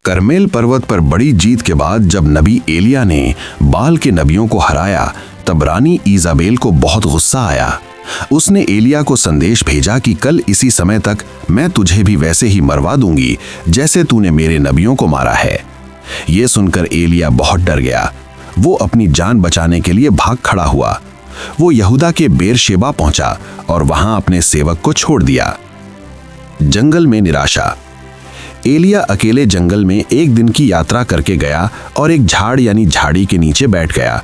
करमेल पर्वत पर बड़ी जीत के बाद जब नबी एलिया ने बाल के नबियों को हराया तब रानी इजाबेल को बहुत गुस्सा आया। उसने एलिया को संदेश भेजा कि कल इसी समय तक मैं तुझे भी वैसे ही मरवा दूंगी जैसे तूने मेरे नबियों को मारा है। ये सुनकर एलिया बहुत डर गया। वो अपनी जान बचाने के लिए भाग खड़ा हुआ। वो यहूदा के बेरशेबा पहुंचा और वहां अपने सेवक को छोड़ दिया। जंगल में निराशा। एलिया अकेले जंगल में एक दिन की यात्रा करके गया और एक झाड़ यानी झाड़ी के नीचे बैठ गया।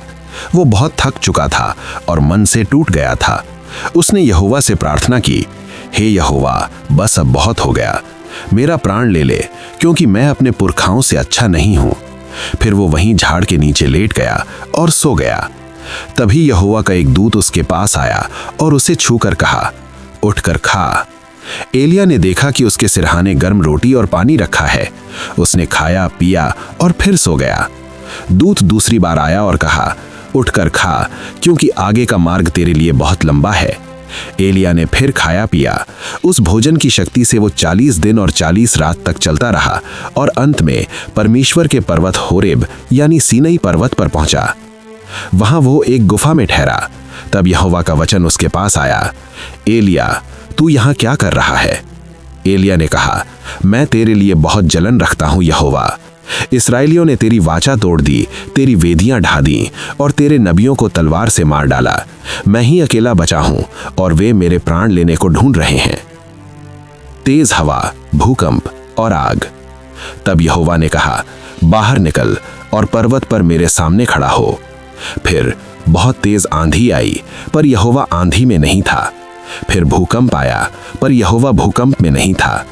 वो बहुत थक चुका था और मन से टूट गया था। उसने यहोवा से प्रार्थना की, हे यहोवा, बस अब बहुत हो गया, मेरा प्राण ले ले, क्योंकि मैं अपने पुरखाओं से अच्छा नहीं हूं। फिर वो वहीं झाड़ के नीचे लेट गया और सो गया। तभी यहोवा का एक दूत उसके पास आया और उसे छूकर कहा, उठकर खा। एलिया ने देखा कि उसके सिरहाने गर्म रोटी और पानी रखा है। उसने खाया पिया और फिर सो गया। दूत दूसरी बार आया और कहा, उठकर खा, क्योंकि आगे का मार्ग तेरे लिए बहुत लंबा है। एलिया ने फिर खाया पिया। उस भोजन की शक्ति से वो 40 दिन और 40 रात तक चलता रहा और अंत में परमेश्वर के पर्वत होरेब यानी सीनई पर्वत पर पहुंचा। वहां वो एक गुफा में ठहरा। तब यहोवा का वचन उसके पास आया, एलिया, तू यहां क्या कर रहा है? एलिया ने कहा, मैं तेरे लिए बहुत जलन रखता हूं यहोवा। इस्राएलियों ने तेरी वाचा तोड़ दी, तेरी वेदियां ढा दी और तेरे नबियों को तलवार से मार डाला। मैं ही अकेला बचा हूं और वे मेरे प्राण लेने को ढूंढ रहे हैं। तेज हवा, भूकंप और आग। तब यहोवा ने कहा, बाहर निकल और पर्वत पर मेरे सामने खड़ा हो। फिर बहुत तेज आंधी आई, पर यहोवा आंधी में नहीं था। फिर भूकंप आया, पर यहोवा भूकंप में नहीं था।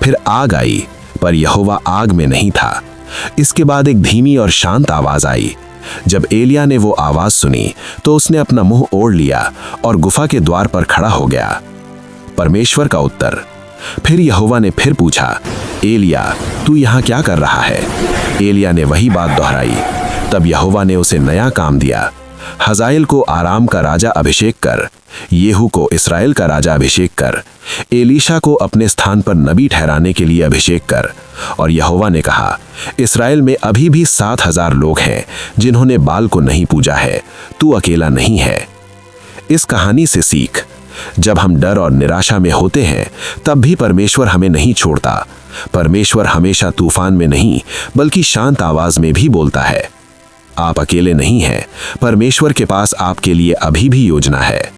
फिर आग आई, पर यहोवा आग में नहीं था। इसके बाद एक धीमी और शांत आवाज आई। जब एलिया ने वो आवाज सुनी तो उसने अपना मुंह ओढ़ लिया और गुफा के द्वार पर खड़ा हो गया। परमेश्वर का उत्तर। फिर यहोवा ने फिर पूछा, एलिया, तू यहां क्या कर रहा है? एलिया ने वही बात दोहराई। तब यहोवा ने उसे नया काम दिया, हजाएल को आराम का राजा अभिषेक कर, येहू को इस्राएल का राजा अभिषेक कर, एलीशा को अपने स्थान पर नबी ठहराने के लिए अभिषेक कर। और यहोवा ने कहा, इस्राएल में अभी भी 7,000 लोग हैं जिन्होंने बाल को नहीं पूजा है, तू अकेला नहीं है। इस कहानी से सीख, जब हम डर और निराशा में होते हैं तब भी परमेश्वर हमें नहीं छोड़ता। परमेश्वर हमेशा तूफान में नहीं बल्कि शांत आवाज में भी बोलता है। आप अकेले नहीं हैं, परमेश्वर के पास आपके लिए अभी भी योजना है।